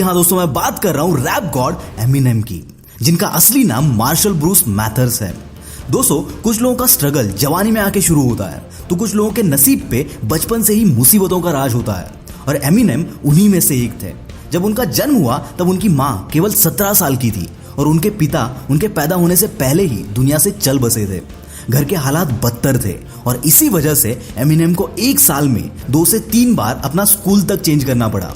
हाँ दोस्तों, मैं बात कर रहा हूं रैप गॉड एमिनेम की, जिनका असली नाम मार्शल ब्रूस मैथर्स है। दोस्तों, कुछ लोगों का स्ट्रगल जवानी में आके शुरू होता है, तो कुछ लोगों के नसीब पे बचपन से ही मुसीबतों का राज होता है, और एमिनेम उन्हीं में से एक थे। जब उनका जन्म हुआ तब उनकी माँ केवल 17 साल की थी और उनके पिता उनके पैदा होने से पहले ही दुनिया से चल बसे थे। घर के हालात बदतर थे और इसी वजह से एमिनेम को एक साल में 2 से 3 बार अपना स्कूल तक चेंज करना पड़ा।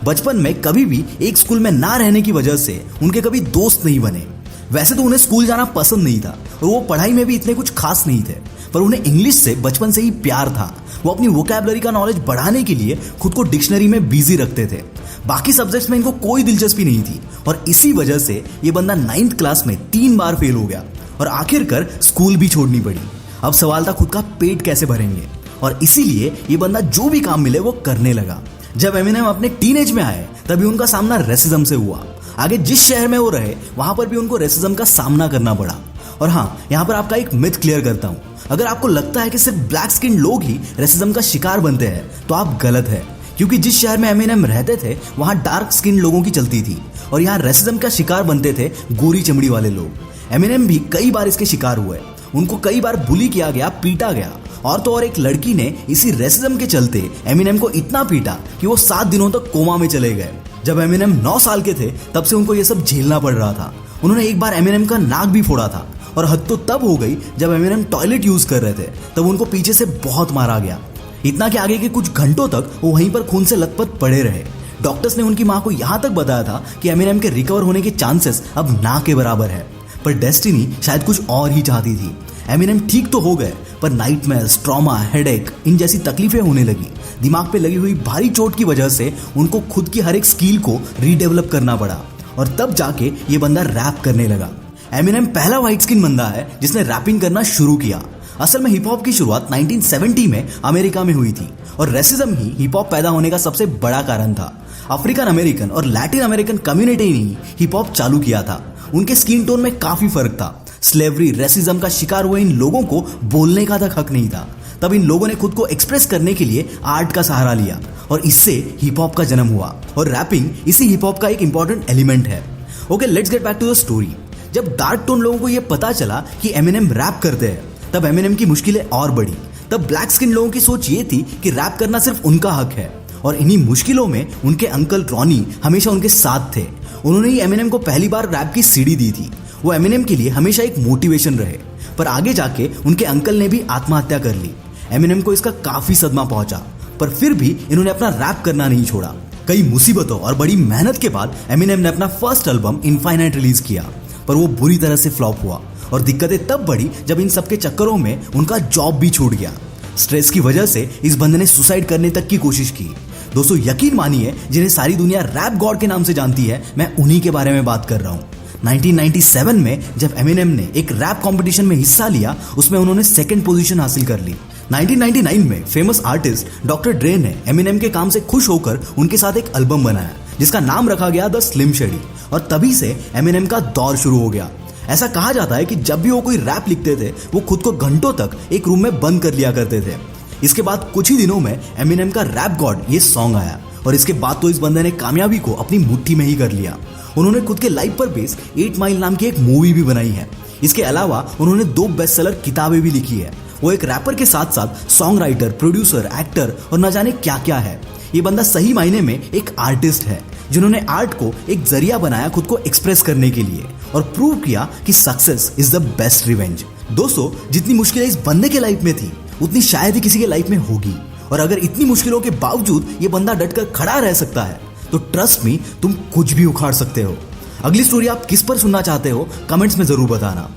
बचपन में कभी भी एक स्कूल में ना रहने की वजह से उनके कभी दोस्त नहीं बने। वैसे तो उन्हें स्कूल जाना पसंद नहीं था और वो पढ़ाई में भी इतने कुछ खास नहीं थे, पर उन्हें इंग्लिश से बचपन से ही प्यार था। वो अपनी वोकैबुलरी का नॉलेज बढ़ाने के लिए खुद को डिक्शनरी में बिजी रखते थे। बाकी सब्जेक्ट्स में इनको कोई दिलचस्पी नहीं थी और इसी वजह से ये बंदा 9th क्लास में 3 बार फेल हो गया और आखिरकार स्कूल भी छोड़नी पड़ी। अब सवाल था खुद का पेट कैसे भरेंगे, और इसीलिए ये बंदा जो भी काम मिले वो करने लगा। जब एमिनेम अपने टीनेज में आए तभी उनका सामना रेसिज्म से हुआ। आगे जिस शहर में वो रहे वहां पर भी उनको रेसिज्म का सामना करना पड़ा। और हाँ, यहाँ पर आपका एक मिथ क्लियर करता हूँ। अगर आपको लगता है कि सिर्फ ब्लैक स्किन लोग ही रेसिज्म का शिकार बनते हैं तो आप गलत है, क्योंकि जिस शहर में एमिनेम रहते थे वहां डार्क स्किन लोगों की चलती थी और यहाँ रेसिज्म का शिकार बनते थे गोरी चमड़ी वाले लोग। एमिनेम भी कई बार इसके शिकार हुए। उनको कई बार बुली किया गया, पीटा गया, और तो और एक लड़की ने इसी रेसिज्म के चलते एमिनेम को इतना पीटा कि वो 7 दिनों तक कोमा में चले गए। जब एमिनेम 9 साल के थे तब से उनको ये सब झेलना पड़ रहा था। उन्होंने एक बार एमिनेम का नाक भी फोड़ा था, और हद तो तब हो गई जब एमिनेम टॉयलेट यूज कर रहे थे तब उनको पीछे से बहुत मारा गया। इतना कि आगे के कुछ घंटों तक वो वहीं पर खून से लथपथ पड़े रहे। डॉक्टर्स ने उनकी माँ को यहाँ तक बताया था कि एमिनेम के रिकवर होने के चांसेस अब ना के बराबर है, पर डेस्टिनी शायद कुछ और ही चाहती थी। एमिनेम ठीक तो हो गए, पर नाइटमेयर्स, ट्रॉमा, हेडेक, इन जैसी तकलीफें होने लगी। दिमाग पे लगी हुई भारी चोट की वजह से उनको खुद की हर एक स्किल को रीडेवलप करना पड़ा, और तब जाके ये बंदा रैप करने लगा। एमिनेम पहला व्हाइट स्किन बंदा है जिसने रैपिंग करना शुरू किया। असल में हिप हॉप की शुरुआत 1970 में अमेरिका में हुई थी, और रेसिज्म ही हिप हॉप पैदा होने का सबसे बड़ा कारण था। अफ्रीकन अमेरिकन और लैटिन अमेरिकन कम्युनिटी ने ही हिप हॉप चालू किया था। उनके स्किन टोन में काफी फर्क था। स्लेवरी, रेसिज्म का शिकार हुए इन लोगों को बोलने का तक हक नहीं था। तब इन लोगों ने खुद को एक्सप्रेस करने के लिए आर्ट का सहारा लिया, और इससे हिप हॉप का जन्म हुआ, और रैपिंग इसी हिप हॉप का एक इंपॉर्टेंट एलिमेंट है। Okay, let's get back to the story. जब डार्क टोन लोगों को यह पता चला कि एमिनेम रैप करते हैं तब एमिनेम की मुश्किलें और बढ़ी। तब ब्लैक स्किन लोगों की सोच ये थी कि रैप करना सिर्फ उनका हक है, और इन्हीं मुश्किलों में उनके अंकल रॉनी हमेशा उनके साथ थे। उन्होंने ही एमिनेम को पहली बार रैप की सीडी दी थी। वो एमिनेम के लिए हमेशा एक मोटिवेशन रहे, पर आगे जाके उनके अंकल ने भी आत्महत्या कर ली। एमिनेम को इसका काफी सदमा पहुंचा, पर फिर भी इन्होंने अपना रैप करना नहीं छोड़ा। कई मुसीबतों और बड़ी मेहनत के बाद एमिनेम ने अपना फर्स्ट एल्बम इनफाइनाइट रिलीज किया, पर वो बुरी तरह से फ्लॉप हुआ, और दिक्कतें तब बढ़ी जब इन सबके चक्करों में उनका जॉब भी छूट गया। स्ट्रेस की वजह से इस बंदे ने सुसाइड करने तक की कोशिश की। दोस्तों, यकीन मानिए, जिन्हें सारी दुनिया रैप गॉड के नाम से जानती है, मैं उन्हीं के बारे में बात कर रहा हूँ। 1997 में जब एमिनेम ने एक रैप कंपटीशन में हिस्सा लिया, उसमें उन्होंने 2nd पोजीशन हासिल कर ली। 1999 में फेमस आर्टिस्ट डॉक्टर ड्रे ने एमिनेम के काम से खुश होकर उनके साथ एक एल्बम बनाया जिसका नाम रखा गया द स्लिम शेडी, और तभी से एमिनेम का दौर शुरू हो गया। ऐसा कहा जाता है कि जब भी वो कोई रैप लिखते थे वो खुद को घंटों तक एक रूम में बंद कर लिया करते थे। इसके बाद कुछ ही दिनों में एमिनेम का रैप गॉड ये सॉन्ग आया, और इसके बाद तो इस बंदे ने कामयाबी को अपनी मुट्ठी में ही कर लिया। उन्होंने खुद के लाइफ पर बेस्ड 8 माइल नाम की एक मूवी भी बनाई है। इसके अलावा उन्होंने 2 बेस्टसेलर किताबें भी लिखी है। वो एक रैपर के साथ साथ सॉन्ग राइटर, प्रोड्यूसर, एक्टर और न जाने क्या क्या है। ये बंदा सही मायने में एक आर्टिस्ट है, जिन्होंने आर्ट को एक जरिया बनाया खुद को एक्सप्रेस करने के लिए, और प्रूव किया कि success is the best revenge. दोस्तों, जितनी मुश्किलें इस बंदे के लाइफ में थी उतनी शायद ही किसी के लाइफ में होगी, और अगर इतनी मुश्किलों के बावजूद ये बंदा डटकर खड़ा रह सकता है तो ट्रस्ट मी, तुम कुछ भी उखाड़ सकते हो। अगली स्टोरी आप किस पर सुनना चाहते हो कमेंट्स में जरूर बताना।